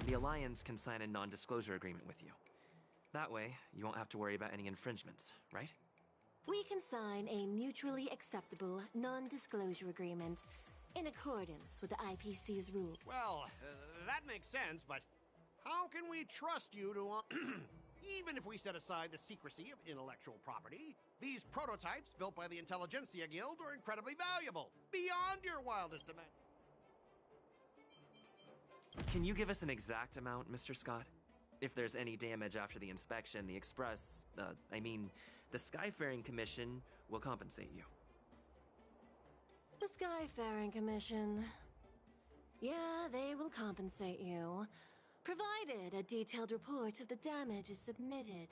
the Alliance can sign a non-disclosure agreement with you. That way, you won't have to worry about any infringements, right? We can sign a mutually acceptable non-disclosure agreement in accordance with the IPC's rules. Well, that makes sense, but how can we trust you to... Even if we set aside the secrecy of intellectual property, these prototypes built by the Intelligentsia Guild are incredibly valuable, beyond your wildest imagination. Can you give us an exact amount, Mr. Scott? If there's any damage after the inspection, the the Skyfaring Commission will compensate you. The Skyfaring Commission. Yeah, they will compensate you, provided a detailed report of the damage is submitted.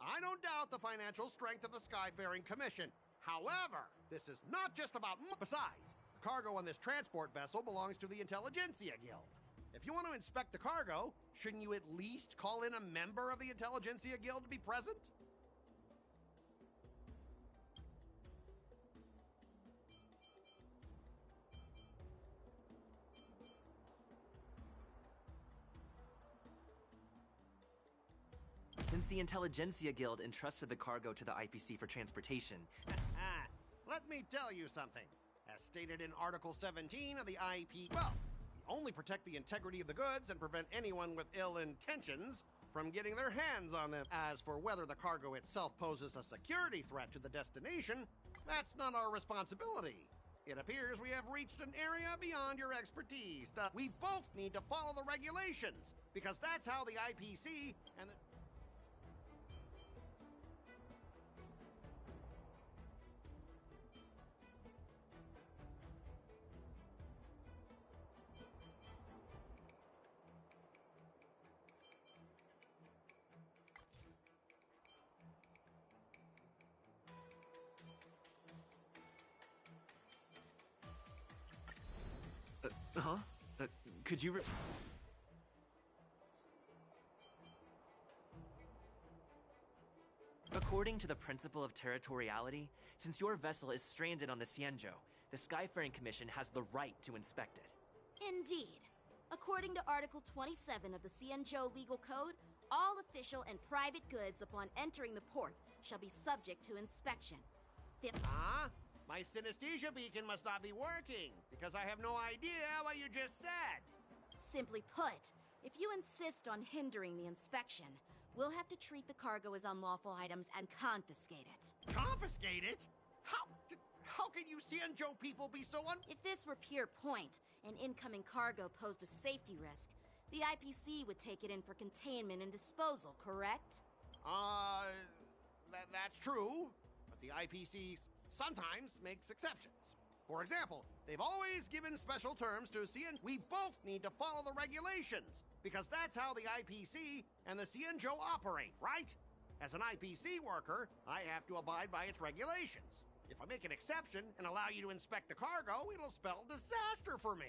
I don't doubt the financial strength of the Skyfaring Commission. However, this is not just about... Besides, the cargo on this transport vessel belongs to the Intelligentsia Guild. If you want to inspect the cargo, shouldn't you at least call in a member of the Intelligentsia Guild to be present? Since the Intelligentsia Guild entrusted the cargo to the IPC for transportation... Let me tell you something. As stated in Article 17 of the IP... Well, we only protect the integrity of the goods and prevent anyone with ill intentions from getting their hands on them. As for whether the cargo itself poses a security threat to the destination, that's not our responsibility. It appears we have reached an area beyond your expertise. We both need to follow the regulations, because that's how the IPC and the... Could you According to the principle of territoriality, since your vessel is stranded on the Xianzhou, the Skyfaring Commission has the right to inspect it. Indeed. According to Article 27 of the Xianzhou Legal Code, all official and private goods upon entering the port shall be subject to inspection. My synesthesia beacon must not be working, because I have no idea what you just said. Simply put, if you insist on hindering the inspection, we'll have to treat the cargo as unlawful items and confiscate it. Confiscate it? How can you Xianzhou people be so If this were pure point, and incoming cargo posed a safety risk, the IPC would take it in for containment and disposal, correct? That's true, but the IPC sometimes makes exceptions. For example, they've always given special terms to Xianzhou. We both need to follow the regulations, because that's how the IPC and the Xianzhou operate, right? As an IPC worker, I have to abide by its regulations. If I make an exception and allow you to inspect the cargo, it'll spell disaster for me.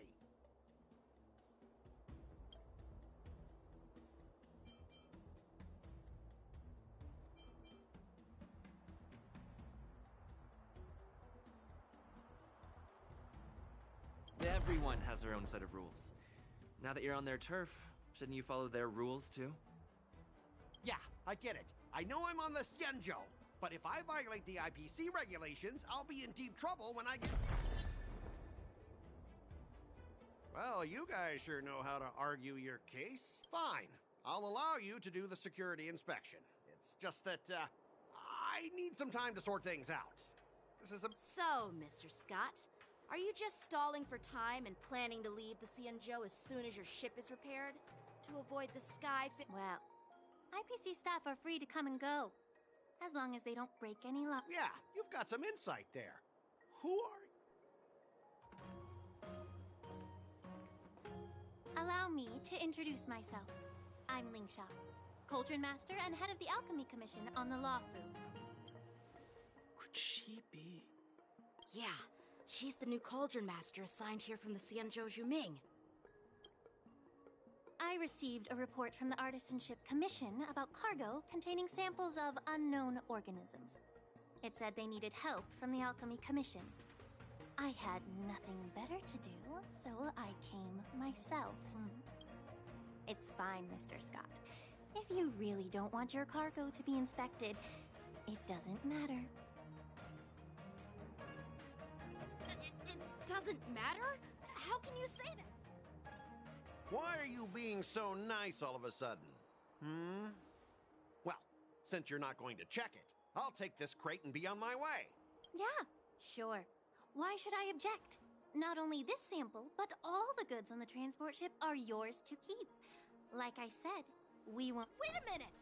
Everyone has their own set of rules. Now that you're on their turf, shouldn't you follow their rules too? Yeah, I get it. I know I'm on the Xianzhou, but if I violate the IPC regulations, I'll be in deep trouble when I get... Well, you guys sure know how to argue your case. Fine, I'll allow you to do the security inspection. It's just that, I need some time to sort things out. This is a... So, Mr. Scott, are you just stalling for time and planning to leave the Xianzhou as soon as your ship is repaired? To avoid the Well, IPC staff are free to come and go, as long as they don't break any law. Yeah, you've got some insight there. Who are you? Allow me to introduce myself. I'm Lingsha, Cauldron Master and head of the Alchemy Commission on the Law Fu. Could she be? Yeah, she's the new Cauldron Master assigned here from the Xianzhou Zhuming. I received a report from the Artisanship Commission about cargo containing samples of unknown organisms. It said they needed help from the Alchemy Commission. I had nothing better to do, so I came myself. It's fine, Mr. Scott. If you really don't want your cargo to be inspected, it doesn't matter. It doesn't matter? How can you say that? Why are you being so nice all of a sudden? Well, since you're not going to check it, I'll take this crate and be on my way. Yeah, sure. Why should I object? Not only this sample, but all the goods on the transport ship are yours to keep. Like I said, we won't— Wait a minute!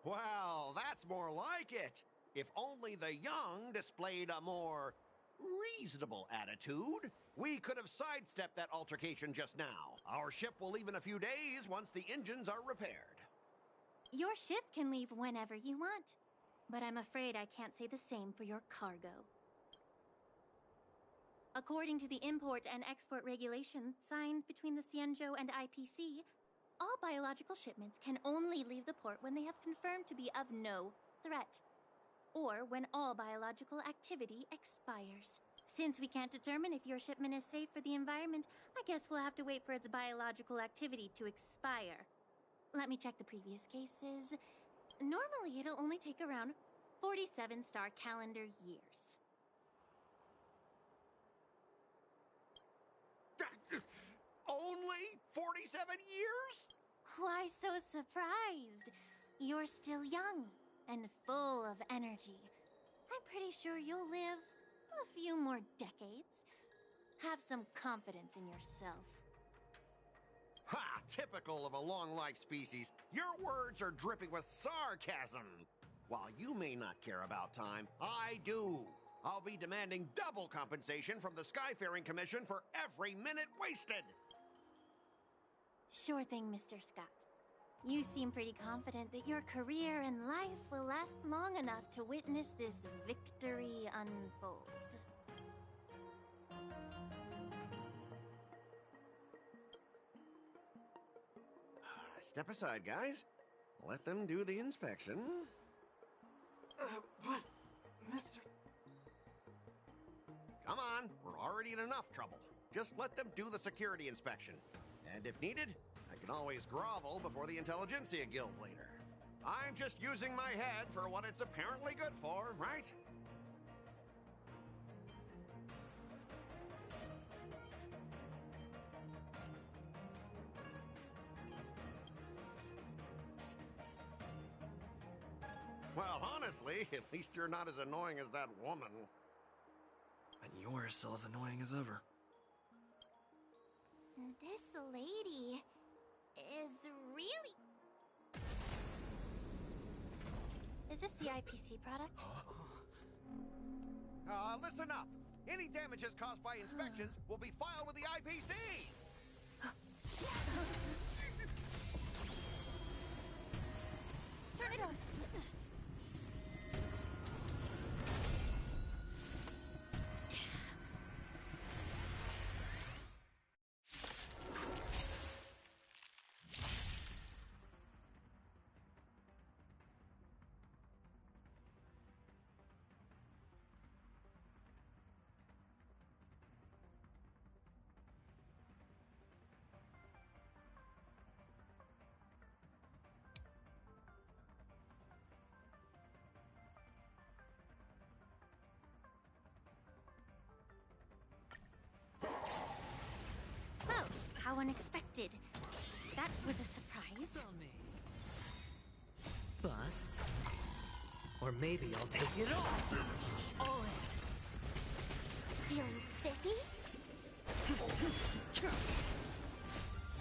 Well, that's more like it. If only the young displayed a more reasonable attitude, we could have sidestepped that altercation just now. Our ship will leave in a few days once the engines are repaired. Your ship can leave whenever you want, but I'm afraid I can't say the same for your cargo. According to the import and export regulations signed between the Xianzhou and IPC, all biological shipments can only leave the port when they have confirmed to be of no threat, or when all biological activity expires. Since we can't determine if your shipment is safe for the environment, I guess we'll have to wait for its biological activity to expire. Let me check the previous cases. Normally, it'll only take around 47 star calendar years. Only 47 years? Why so surprised? You're still young and full of energy. I'm pretty sure you'll live a few more decades. Have some confidence in yourself. Ha! Typical of a long-life species. Your words are dripping with sarcasm. While you may not care about time, I do. I'll be demanding double compensation from the Skyfaring Commission for every minute wasted. Sure thing, Mr. Scott. You seem pretty confident that your career and life will last long enough to witness this victory unfold. Step aside, guys. Let them do the inspection. But, Mr. Come on, we're already in enough trouble. Just let them do the security inspection. And if needed, I can always grovel before the Intelligentsia Guild later. I'm just using my head for what it's apparently good for, right? Well, honestly, at least you're not as annoying as that woman. And you're still as annoying as ever. This lady is really... Is this the IPC product? Listen up. Any damages caused by inspections will be filed with the IPC. Turn it off! How unexpected. That was a surprise. Tell me. Bust. Or maybe I'll take it off. All in. Feeling spiffy?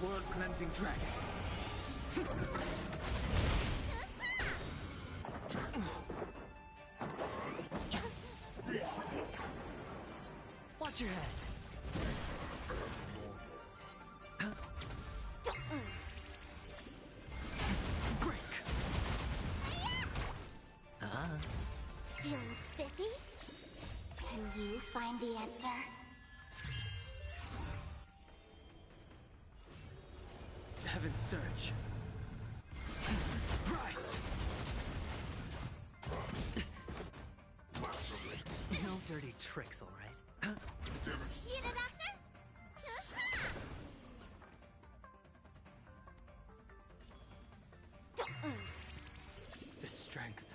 World cleansing dragon. Watch your head. Feeling spiffy? Can you find the answer? Heaven's Surge. Rise! No dirty tricks, all right? See the doctor? The strength.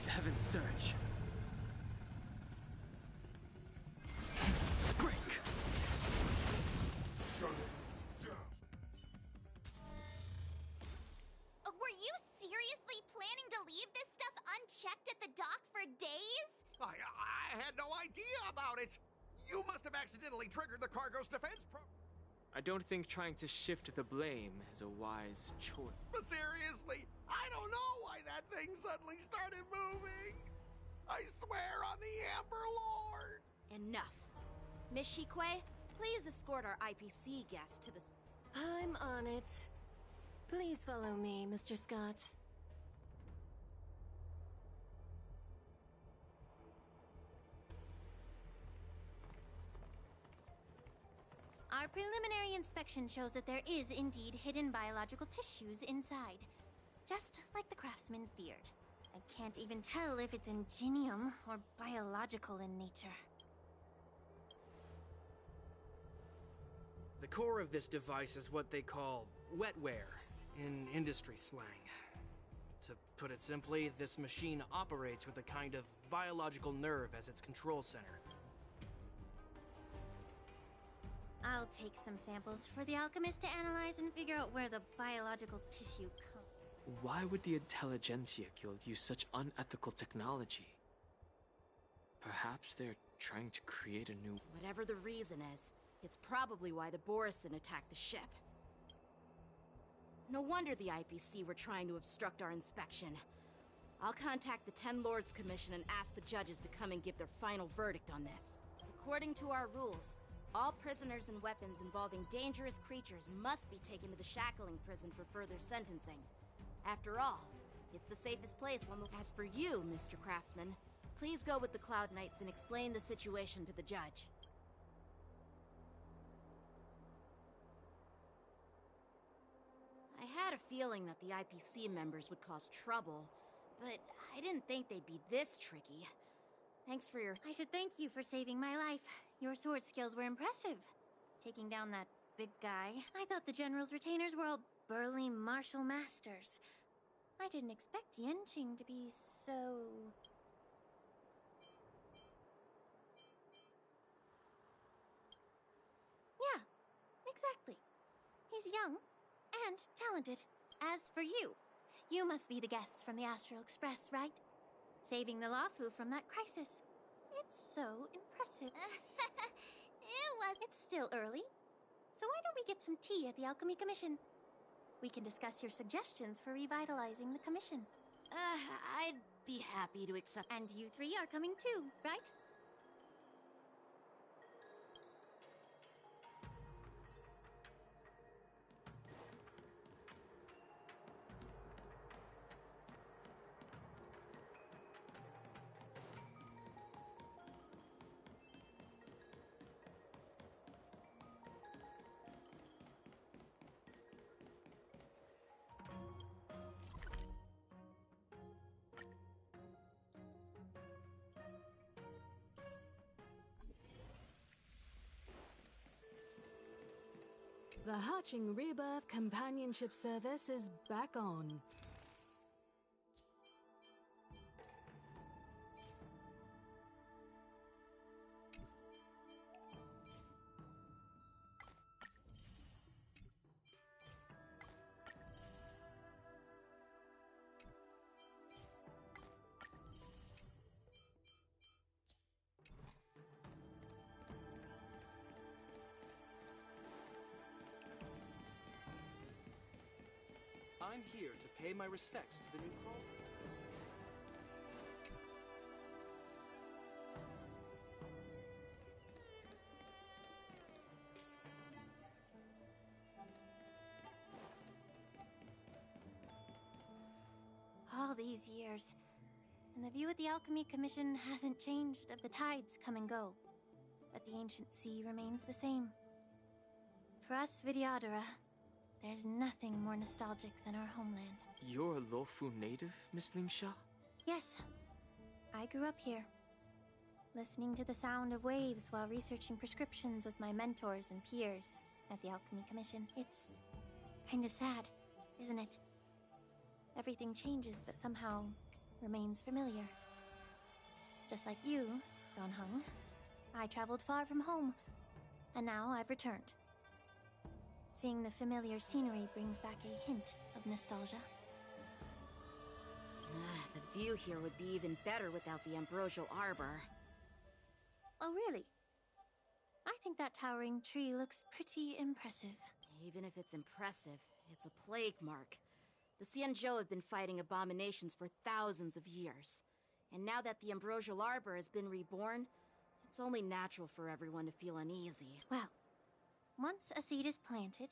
Heaven's surge. Break! Were you seriously planning to leave this stuff unchecked at the dock for days? I had no idea about it. You must have accidentally triggered the cargo's defense I don't think trying to shift the blame is a wise choice. But seriously, I don't know why that thing suddenly started moving. I swear on the Amber Lord. Enough. Miss Shikwe, please escort our IPC guest to the... I'm on it. Please follow me, Mr. Scott. Our preliminary inspection shows that there is indeed hidden biological tissues inside. Just like the craftsman feared. I can't even tell if it's ingenium or biological in nature. The core of this device is what they call wetware in industry slang. To put it simply, this machine operates with a kind of biological nerve as its control center. I'll take some samples for the alchemist to analyze and figure out where the biological tissue comes. Why would the Intelligentsia Guild use such unethical technology? Perhaps they're trying to create a new... Whatever the reason is, it's probably why the Borison attacked the ship. No wonder the IPC were trying to obstruct our inspection. I'll contact the Ten Lords Commission and ask the judges to come and give their final verdict on this. According to our rules, all prisoners and weapons involving dangerous creatures must be taken to the shackling prison for further sentencing. After all, it's the safest place on the... As for you, Mr. Craftsman, please go with the Cloud Knights and explain the situation to the judge. I had a feeling that the IPC members would cause trouble, but I didn't think they'd be this tricky. Thanks for your... I should thank you for saving my life. Your sword skills were impressive. Taking down that big guy. I thought the General's retainers were all burly martial masters. I didn't expect Yenqing to be so... Yeah, exactly. He's young and talented. As for you, you must be the guests from the Astral Express, right? Saving the Lafu from that crisis. It's so impressive. It's still early. So why don't we get some tea at the Alchemy Commission? We can discuss your suggestions for revitalizing the commission. I'd be happy to accept... And you three are coming too, right? The Hatching Rebirth Companionship Service is back on. I'm here to pay my respects to the new crawler. All these years, and the view at the Alchemy Commission hasn't changed. The tides come and go, but the ancient sea remains the same. For us Vidyadhara, there's nothing more nostalgic than our homeland. You're a Lofu native, Miss Lingsha? Yes, I grew up here. listening to the sound of waves while researching prescriptions with my mentors and peers at the Alchemy Commission. It's kind of sad, isn't it? Everything changes, but somehow remains familiar. Just like you, Don Hung, I traveled far from home, and now I've returned. Seeing the familiar scenery brings back a hint of nostalgia. The view here would be even better without the ambrosial arbor. Oh, really? I think that towering tree looks pretty impressive. Even if it's impressive, it's a plague mark. The Xianzhou have been fighting abominations for thousands of years. And now that the ambrosial arbor has been reborn, it's only natural for everyone to feel uneasy. Well, once a seed is planted,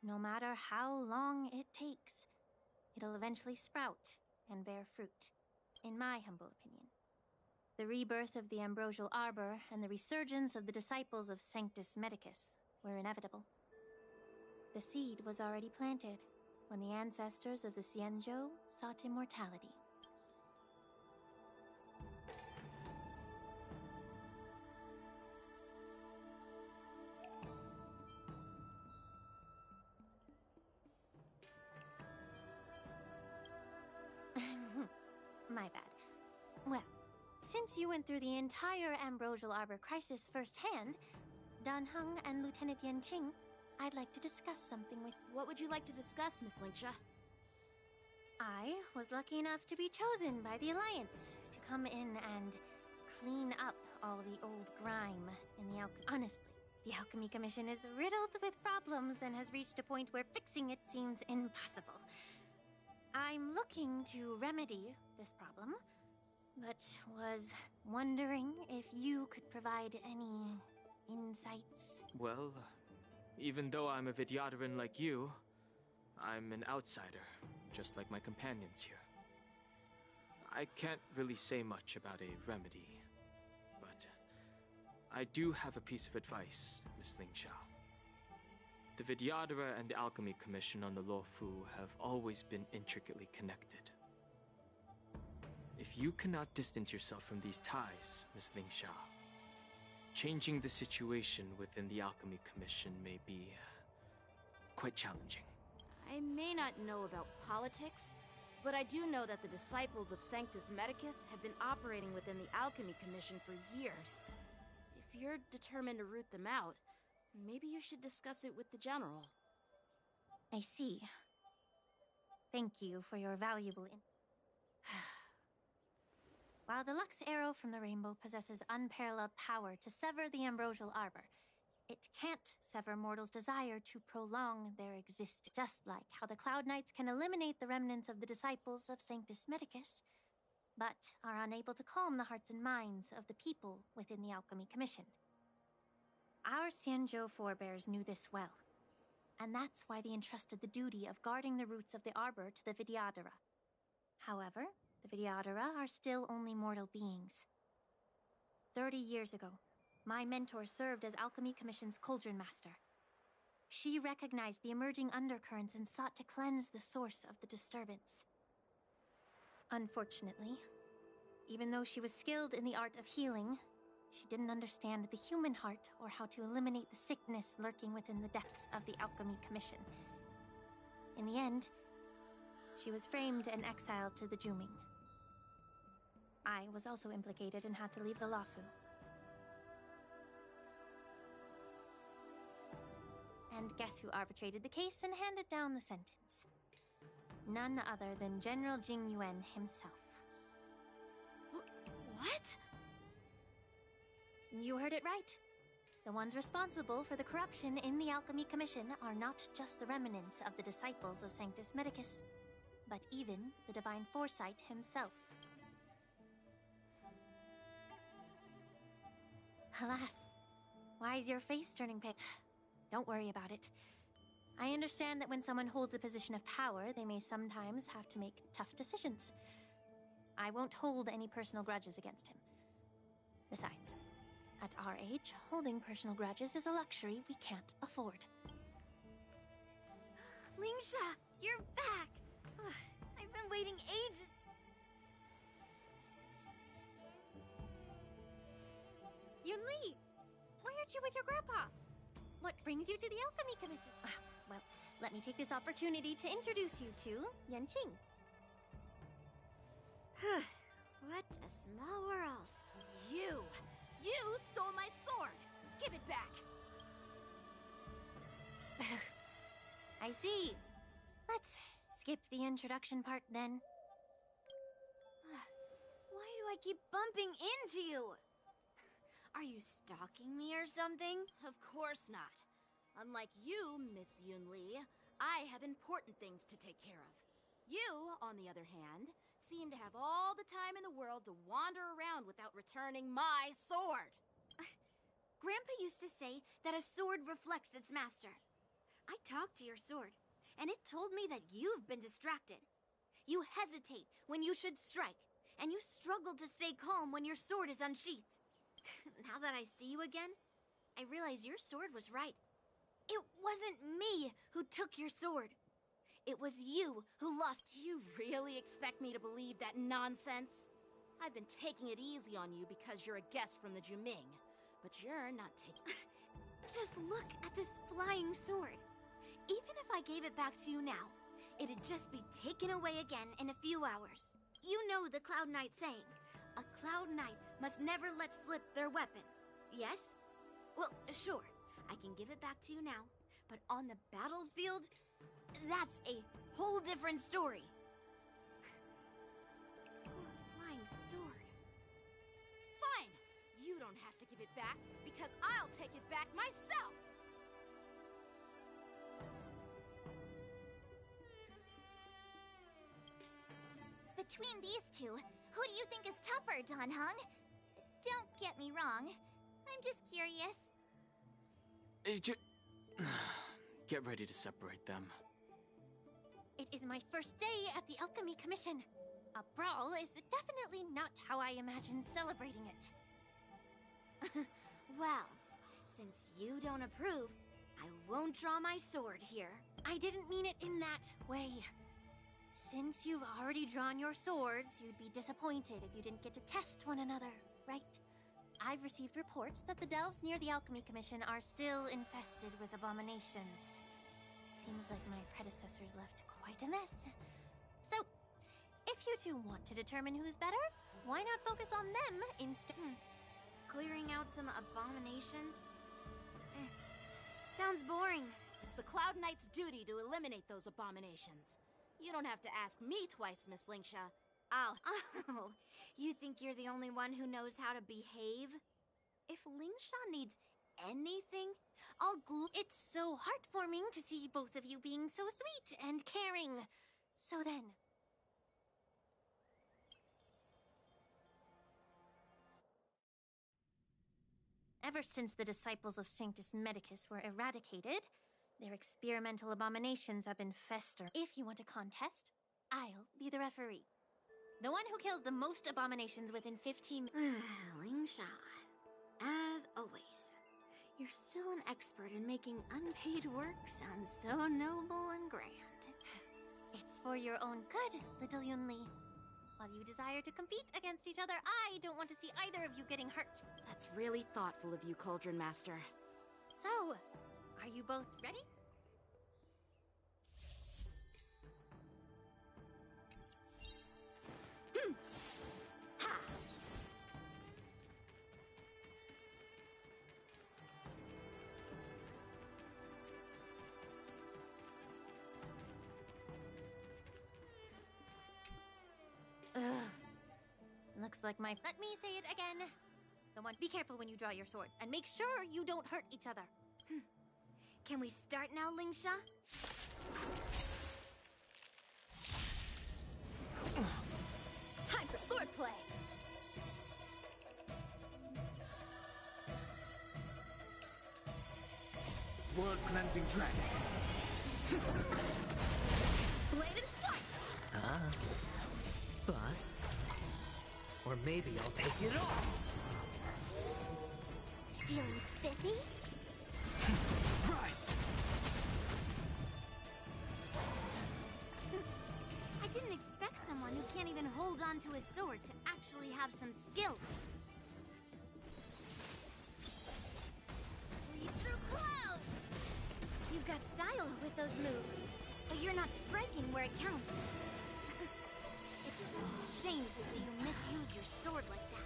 no matter how long it takes, it'll eventually sprout and bear fruit, in my humble opinion. The rebirth of the ambrosial arbor and the resurgence of the disciples of Sanctus Medicus were inevitable. The seed was already planted when the ancestors of the Xianzhou sought immortality. My bad. Well, since you went through the entire Ambrosial Arbor crisis firsthand, Dan Heng and Lieutenant Yan Qing, I'd like to discuss something with... What would you like to discuss, Miss Linksha? I was lucky enough to be chosen by the Alliance to come in and clean up all the old grime in the Honestly, the Alchemy Commission is riddled with problems and has reached a point where fixing it seems impossible. I'm looking to remedy this problem, but was wondering if you could provide any insights. Well, even though I'm a Vidyadharan like you, I'm an outsider, just like my companions here. I can't really say much about a remedy, but I do have a piece of advice, Miss Lingsha. The Vidyadhara and the Alchemy Commission on the Luofu have always been intricately connected. If you cannot distance yourself from these ties, Miss Lingsha, changing the situation within the Alchemy Commission may be quite challenging. I may not know about politics, but I do know that the disciples of Sanctus Medicus have been operating within the Alchemy Commission for years. If you're determined to root them out, maybe you should discuss it with the General. I see. Thank you for your valuable While the Lux Arrow from the Rainbow possesses unparalleled power to sever the Ambrosial Arbor, it can't sever mortals' desire to prolong their existence. Just like how the Cloud Knights can eliminate the remnants of the disciples of Sanctus Medicus, but are unable to calm the hearts and minds of the people within the Alchemy Commission. Our Xianzhou forebears knew this well, and that's why they entrusted the duty of guarding the roots of the arbor to the Vidyadhara. However, the Vidyadhara are still only mortal beings. 30 years ago, my mentor served as Alchemy Commission's Cauldron Master. She recognized the emerging undercurrents and sought to cleanse the source of the disturbance. Unfortunately, even though she was skilled in the art of healing, she didn't understand the human heart or how to eliminate the sickness lurking within the depths of the Alchemy Commission. In the end, she was framed and exiled to the Juming. I was also implicated and had to leave the Luofu. And guess who arbitrated the case and handed down the sentence? None other than General Jing Yuan himself. What? You heard it right. The ones responsible for the corruption in the Alchemy Commission are not just the remnants of the disciples of Sanctus Medicus, but even the Divine Foresight himself. Alas, why is your face turning pale? Don't worry about it. I understand that when someone holds a position of power, they may sometimes have to make tough decisions. I won't hold any personal grudges against him. Besides, at our age, holding personal grudges is a luxury we can't afford. Lingsha, you're back! I've been waiting ages. left you with your grandpa. What brings you to the Alchemy Commission? Well, let me take this opportunity to introduce you to Yanqing. What a small world. You stole my sword! Give it back! I see. Let's skip the introduction part then. Why do I keep bumping into you? Are you stalking me or something? Of course not. Unlike you, Miss Yunli, I have important things to take care of. You, on the other hand, seem to have all the time in the world to wander around without returning my sword. Grandpa used to say that a sword reflects its master. I talked to your sword, and it told me that you've been distracted. You hesitate when you should strike, and you struggle to stay calm when your sword is unsheathed. Now that I see you again, I realize your sword was right. It wasn't me who took your sword. It was you who lost. You really expect me to believe that nonsense? I've been taking it easy on you because you're a guest from the Juming, but you're not taking... Just look at this flying sword. Even if I gave it back to you now, it'd just be taken away again in a few hours. You know the Cloud Knight saying, a Cloud Knight must never let slip their weapon. Yes? Well, sure, I can give it back to you now, but on the battlefield, that's a whole different story. Flying sword. Fine! You don't have to give it back, because I'll take it back myself! Between these two, who do you think is tougher, Dan Heng? Don't get me wrong. I'm just curious. Get ready to separate them. It is my first day at the Alchemy Commission. A brawl is definitely not how I imagined celebrating it. Well, since you don't approve, I won't draw my sword here. I didn't mean it in that way. Since you've already drawn your swords, you'd be disappointed if you didn't get to test one another, right? I've received reports that the delves near the Alchemy Commission are still infested with abominations. Seems like my predecessors left quite a mess. So, if you two want to determine who's better, why not focus on them instead? Clearing out some abominations? Sounds boring. It's the Cloud Knight's duty to eliminate those abominations. You don't have to ask me twice, Miss Lingsha. Oh, you think you're the only one who knows how to behave? If Lingsha needs anything, I'll It's so heartwarming to see both of you being so sweet and caring. So then... Ever since the disciples of Sanctus Medicus were eradicated, their experimental abominations have been festering. If you want a contest, I'll be the referee. The one who kills the most abominations within 15 minutes. Lingsha, as always, you're still an expert in making unpaid work sound so noble and grand. It's for your own good, little Yunli. While you desire to compete against each other, I don't want to see either of you getting hurt. That's really thoughtful of you, Cauldron Master. So, are you both ready? Looks like my... Let me say it again. The one... Be careful when you draw your swords, and make sure you don't hurt each other. Can we start now, Lingsha? Time for swordplay! World Cleansing Dragon. Bladed flight! Bust. Or maybe I'll take it all! Feeling spiffy? Rise! I didn't expect someone who can't even hold on to his sword to actually have some skill. where it counts. It's such a shame to see you misuse your sword like that.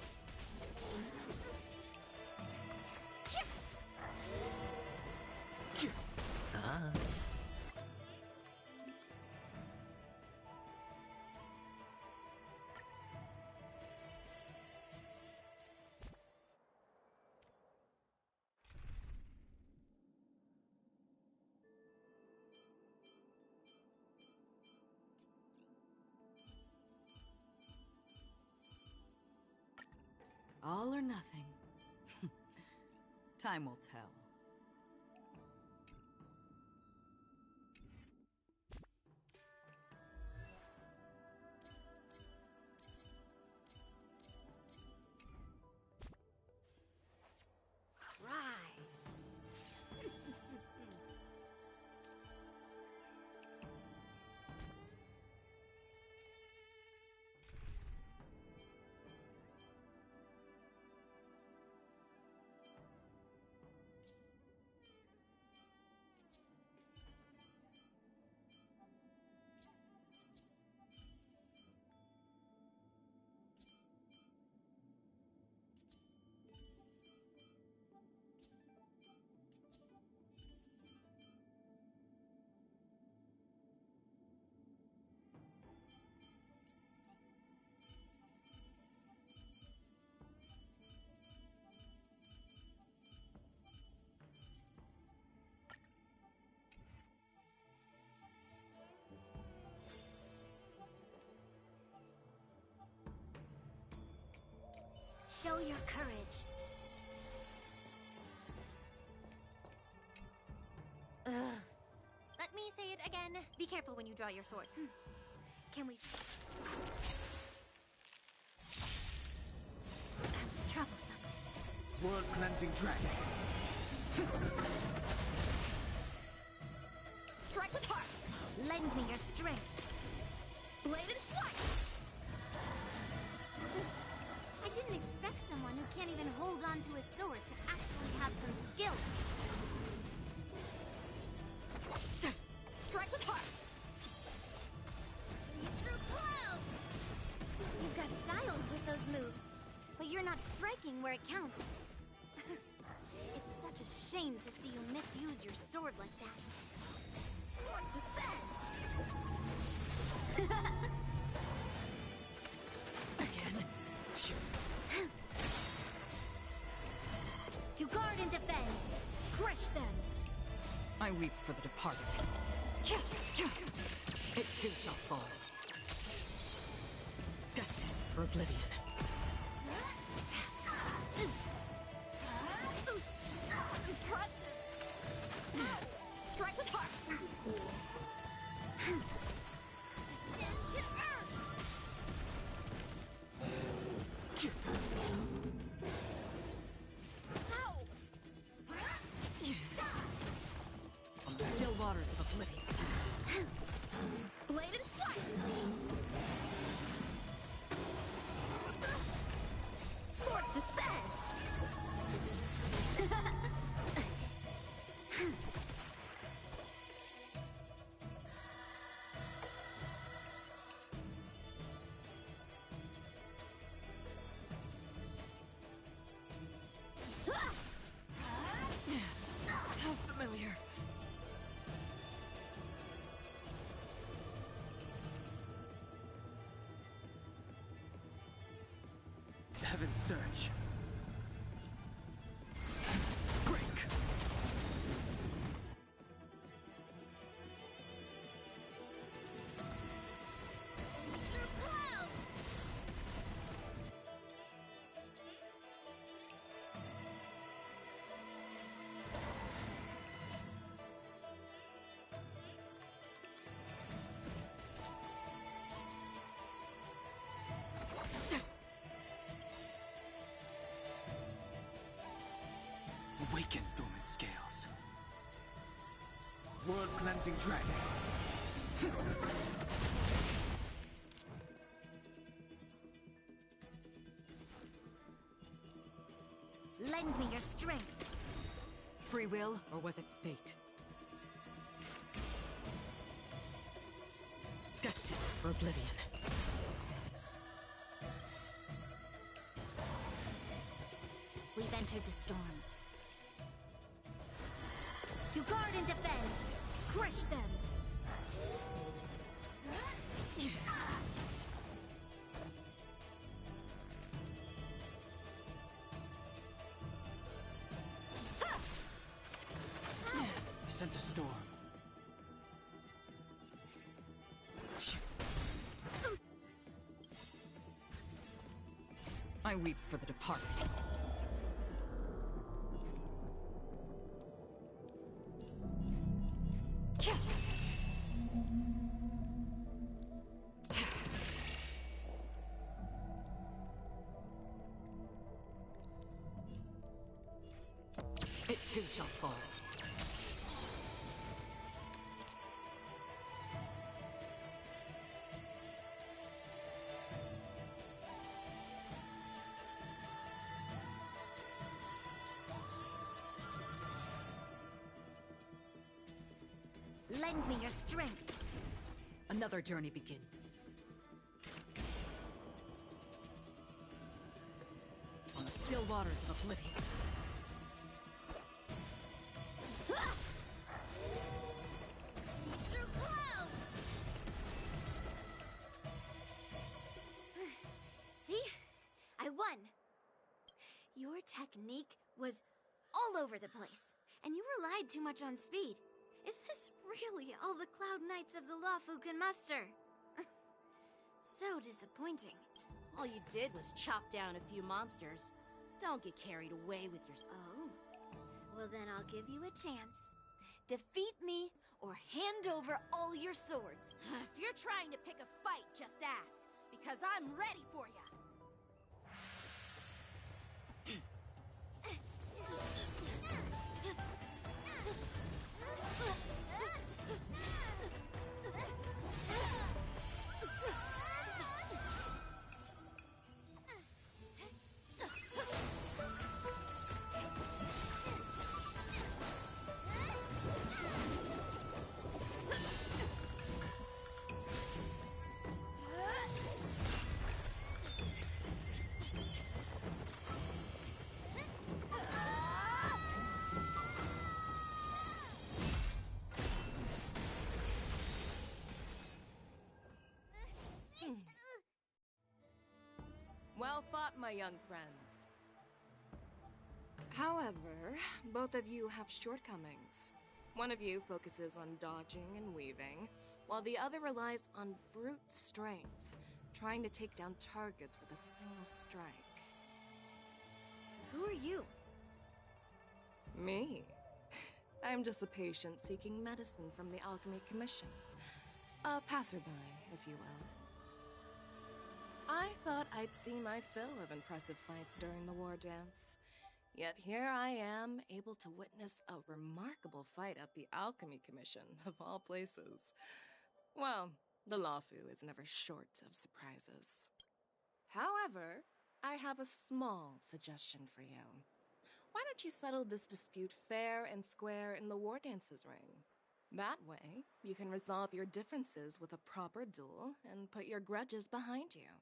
All or nothing. Time will tell. Show your courage. Ugh. Let me say it again. Be careful when you draw your sword. Can we... troublesome. World-cleansing dragon. Strike with heart. Lend me your strength. Bladed flight. I didn't expect someone who can't even hold on to a sword to actually have some skill. Strike with heart. See through clouds. You've got style with those moves, but you're not striking where it counts. It's such a shame to see you misuse your sword like that. Swords descend. Again. To guard and defend. Crush them. I weep for the departed. It too shall fall. Destined for oblivion. Impressive. Strike with heart. Descend to earth. Still waters of oblivion. Bladed flight. Swords descend. How familiar. Heaven's Surge. Break! Through clouds. Awaken, dormant scales. World-cleansing dragon. Lend me your strength. Free will, or was it fate? for oblivion. We've entered the storm. To guard and defend! Crush them! I sense a storm. I weep for the departed. It too shall fall. Lend me your strength. Another journey begins. On the still waters of oblivion. Through clouds! See? I won. Your technique was all over the place, and you relied too much on speed. Is this really all the Cloud Knights of the Lawfu can muster? So disappointing. All you did was chop down a few monsters. Don't get carried away with your... Oh. Well, then I'll give you a chance. Defeat me, or hand over all your swords. If you're trying to pick a fight, just ask. Because I'm ready for you. Well fought, my young friends. However, both of you have shortcomings. One of you focuses on dodging and weaving, while the other relies on brute strength, trying to take down targets with a single strike. Who are you? Me? I'm just a patient seeking medicine from the Alchemy Commission. A passerby, if you will. I thought I'd see my fill of impressive fights during the war dance. Yet here I am, able to witness a remarkable fight at the Alchemy Commission, of all places. Well, the Lawfu is never short of surprises. However, I have a small suggestion for you. Why don't you settle this dispute fair and square in the war dance's ring? That way, you can resolve your differences with a proper duel and put your grudges behind you.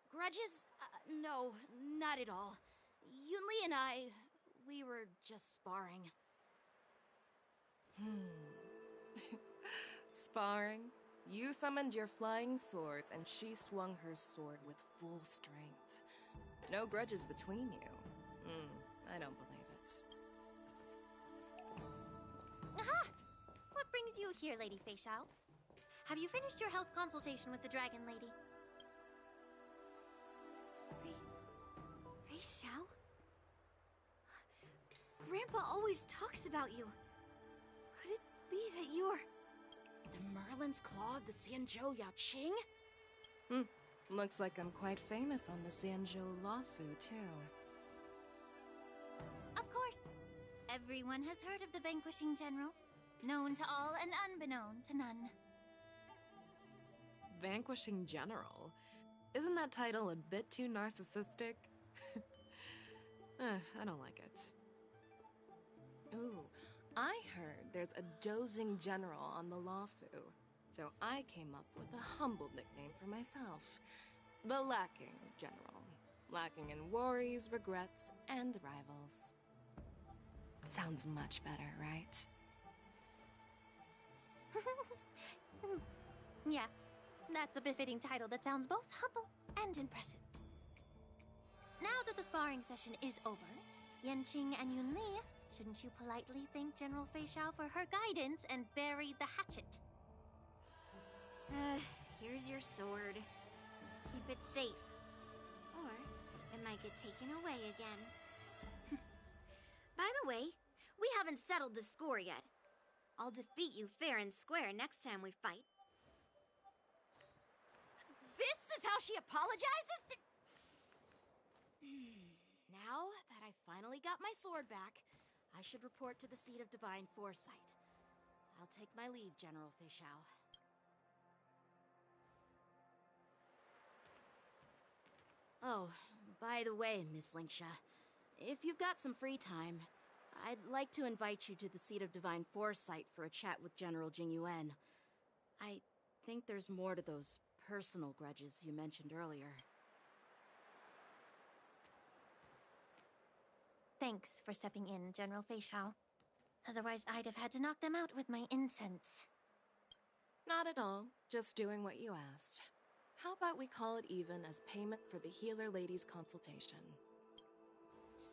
Grudges? No, not at all. Yunli and I, we were just sparring. Sparring? You summoned your flying swords and she swung her sword with full strength. No grudges between you. I don't believe it. Aha! What brings you here, Lady Fei Xiao? Have you finished your health consultation with the Dragon Lady? Fei Xiao? Grandpa always talks about you. Could it be that you're... The Merlin's Claw of the Xianzhou Yaoqing? Looks like I'm quite famous on the Xianzhou Lawfu, too. Of course. Everyone has heard of the Vanquishing General. Known to all and unbeknown to none. Vanquishing General? Isn't that title a bit too narcissistic? I don't like it. Ooh, I heard there's a dozing general on the Lawfu. So I came up with a humble nickname for myself. The Lacking General. Lacking in worries, regrets, and rivals. Sounds much better, right? Yeah, that's a befitting title that sounds both humble and impressive. Now that the sparring session is over, Yanqing and Yunli, shouldn't you politely thank General Fei Xiao for her guidance and bury the hatchet? Here's your sword. Keep it safe. Or it might get taken away again. By the way, we haven't settled the score yet. I'll defeat you fair and square next time we fight. This is how she apologizes? Now that I finally got my sword back, I should report to the seat of divine foresight. I'll take my leave, General Fei Xiao. Oh, by the way, Miss Linksha, if you've got some free time, I'd like to invite you to the seat of divine foresight for a chat with General Jingyuan. I think there's more to those personal grudges you mentioned earlier. Thanks for stepping in, General Fei Xiao. Otherwise, I'd have had to knock them out with my incense. Not at all. Just doing what you asked. How about we call it even as payment for the healer lady's consultation?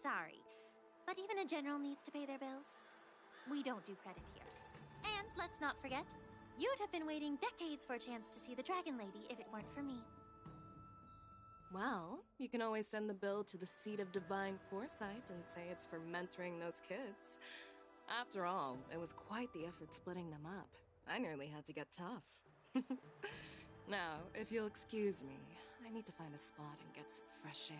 Sorry, but even a general needs to pay their bills. We don't do credit here. And let's not forget, you'd have been waiting decades for a chance to see the Dragon Lady if it weren't for me. Well, you can always send the bill to the seat of divine foresight and say it's for mentoring those kids. After all, it was quite the effort splitting them up. I nearly had to get tough. Now, if you'll excuse me, I need to find a spot and get some fresh air.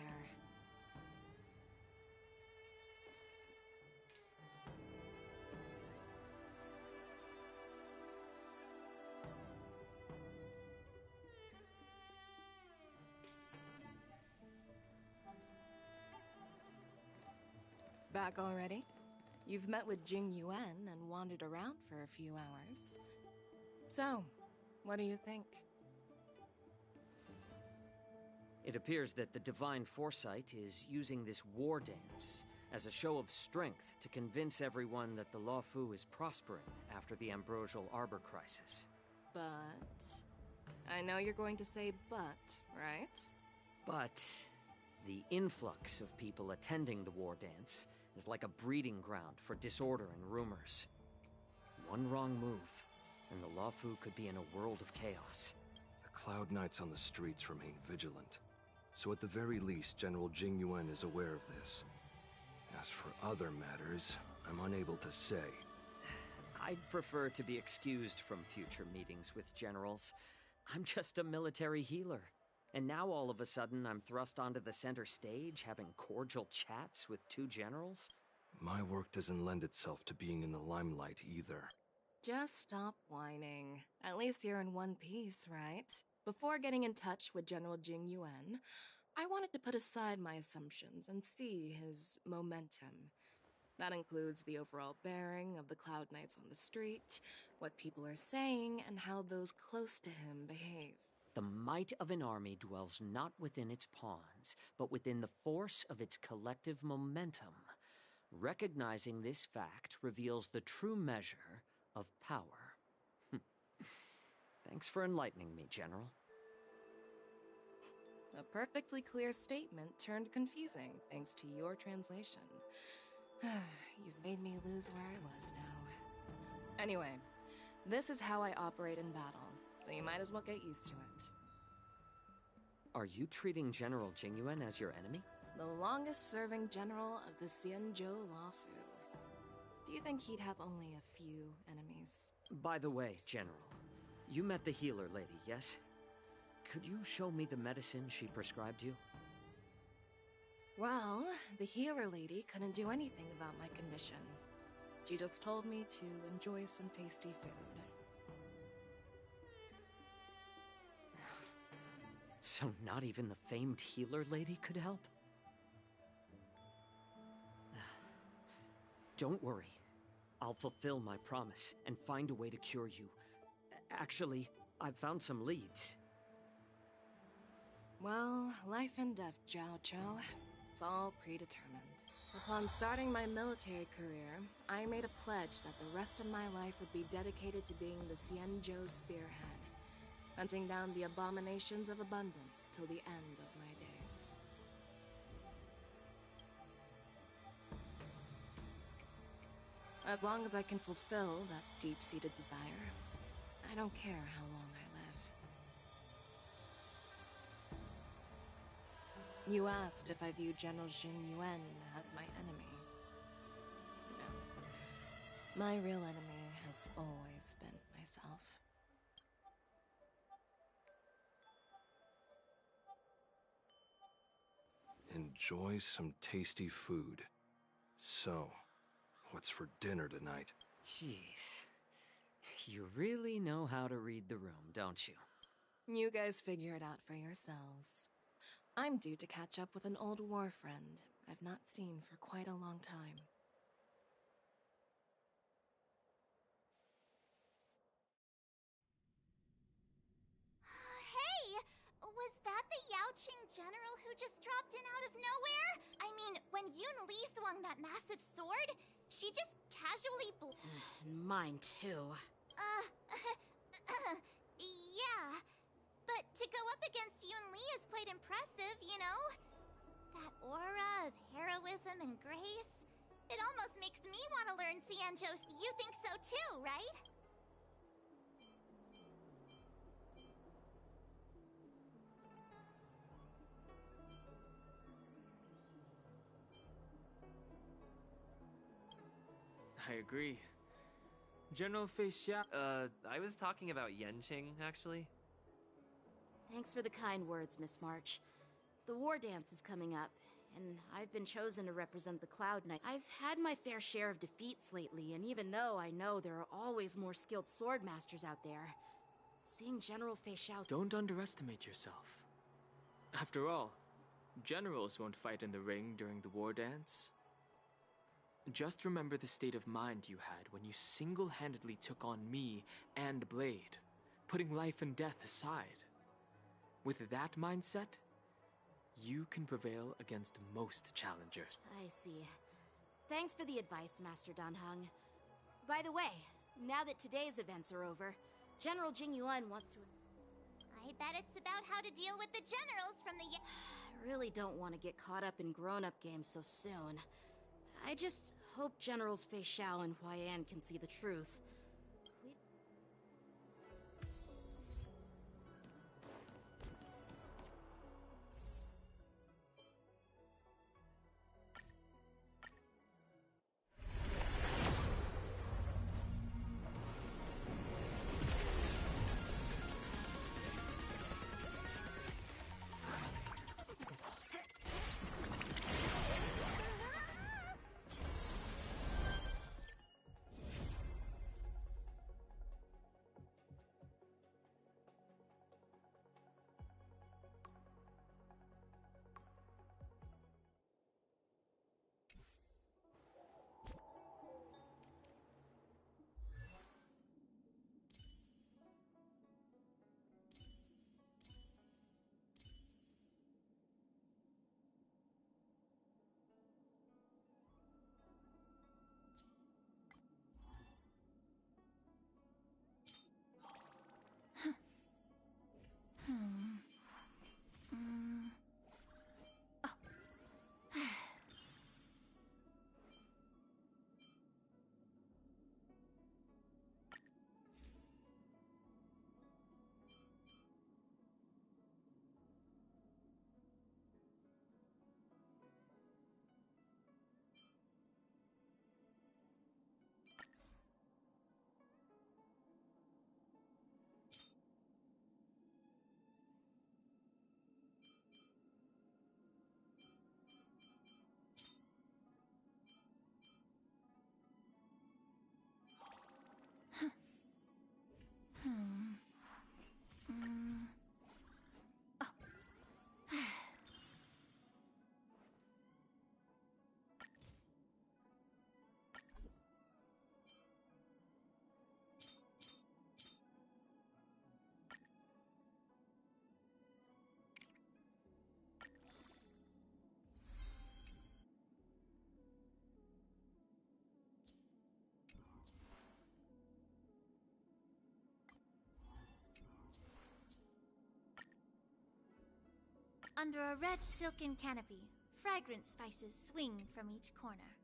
Back already? You've met with Jing Yuan and wandered around for a few hours. So, what do you think? It appears that the Divine Foresight is using this war dance as a show of strength to convince everyone that the Luofu is prospering after the Ambrosial Arbor crisis. But... I know you're going to say but, right? But the influx of people attending the war dance is like a breeding ground for disorder and rumors. One wrong move, and the Luofu could be in a world of chaos. The Cloud Knights on the streets remain vigilant. So at the very least, General Jing Yuan is aware of this. As for other matters, I'm unable to say. I'd prefer to be excused from future meetings with generals. I'm just a military healer. And now all of a sudden I'm thrust onto the center stage having cordial chats with two generals? My work doesn't lend itself to being in the limelight either. Just stop whining. At least you're in one piece, right? Before getting in touch with General Jing Yuan, I wanted to put aside my assumptions and see his momentum. That includes the overall bearing of the Cloud Knights on the street, what people are saying, and how those close to him behave. The might of an army dwells not within its pawns, but within the force of its collective momentum. Recognizing this fact reveals the true measure of power. Thanks for enlightening me, General. A perfectly clear statement turned confusing thanks to your translation. You've made me lose where I was now. Anyway, this is how I operate in battle, so you might as well get used to it. Are you treating General Jingyuan as your enemy? The longest-serving general of the Xianzhou Luofu. Do you think he'd have only a few enemies? By the way, General, you met the healer lady, yes? Could you show me the medicine she prescribed you? Well, the healer lady couldn't do anything about my condition. She just told me to enjoy some tasty food. So not even the famed healer lady could help? Don't worry. I'll fulfill my promise and find a way to cure you. Actually, I've found some leads. Well, life and death, Jiao Cho. It's all predetermined. Upon starting my military career, I made a pledge that the rest of my life would be dedicated to being the Xianzhou spearhead, hunting down the abominations of abundance till the end of my days. As long as I can fulfill that deep-seated desire, I don't care how long I live. You asked if I view General Jing Yuan as my enemy. No. My real enemy has always been myself. Enjoy some tasty food. So, what's for dinner tonight? Jeez. You really know how to read the room, don't you? You guys figure it out for yourselves. I'm due to catch up with an old war friend I've not seen for quite a long time. Hey! Was that the Yaoqing general who just dropped in out of nowhere? I mean, when Yun Li swung that massive sword, she just casually Mine too. Yeah. But to go up against Yun Li is quite impressive, you know? That aura of heroism and grace. It almost makes me want to learn Xianzhou. You think so too, right? I agree. General Fei Xiao... I was talking about Yenqing, actually. Thanks for the kind words, Miss March. The war dance is coming up, and I've been chosen to represent the Cloud Knight. I've had my fair share of defeats lately, and even though I know there are always more skilled sword masters out there, seeing General Fei Xiao's... Don't underestimate yourself. After all, generals won't fight in the ring during the war dance. Just remember the state of mind you had when you single-handedly took on me and Blade, putting life and death aside. With that mindset, you can prevail against most challengers. I see. Thanks for the advice, Master Danheng. By the way, now that today's events are over, General Jing Yuan wants to... I bet it's about how to deal with the generals from the... I really don't want to get caught up in grown-up games so soon. I just hope Generals Fei Xiao and Huaiyan can see the truth. Under a red silken canopy, fragrant spices swing from each corner.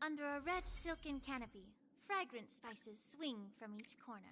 Under a red silken canopy, fragrant spices swing from each corner.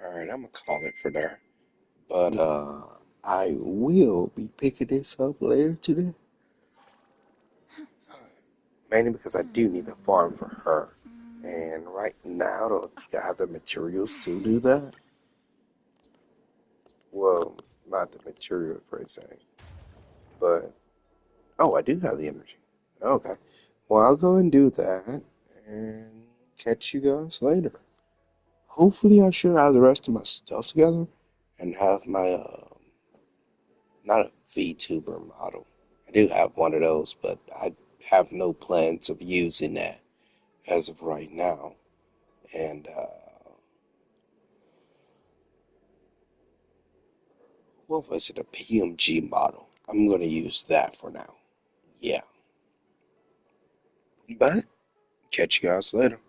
Alright, I'm gonna call it for there. But I will be picking this up later today. Mainly because I do need the farm for her. And right now I don't think I have the materials to do that. Well, not the material per se. But oh, I do have the energy. Okay. Well, I'll go and do that and catch you guys later. Hopefully I should have the rest of my stuff together and have my not a VTuber model. I do have one of those, but I have no plans of using that as of right now. And what was it? A PMG model. I'm gonna use that for now. Yeah. But catch you guys later.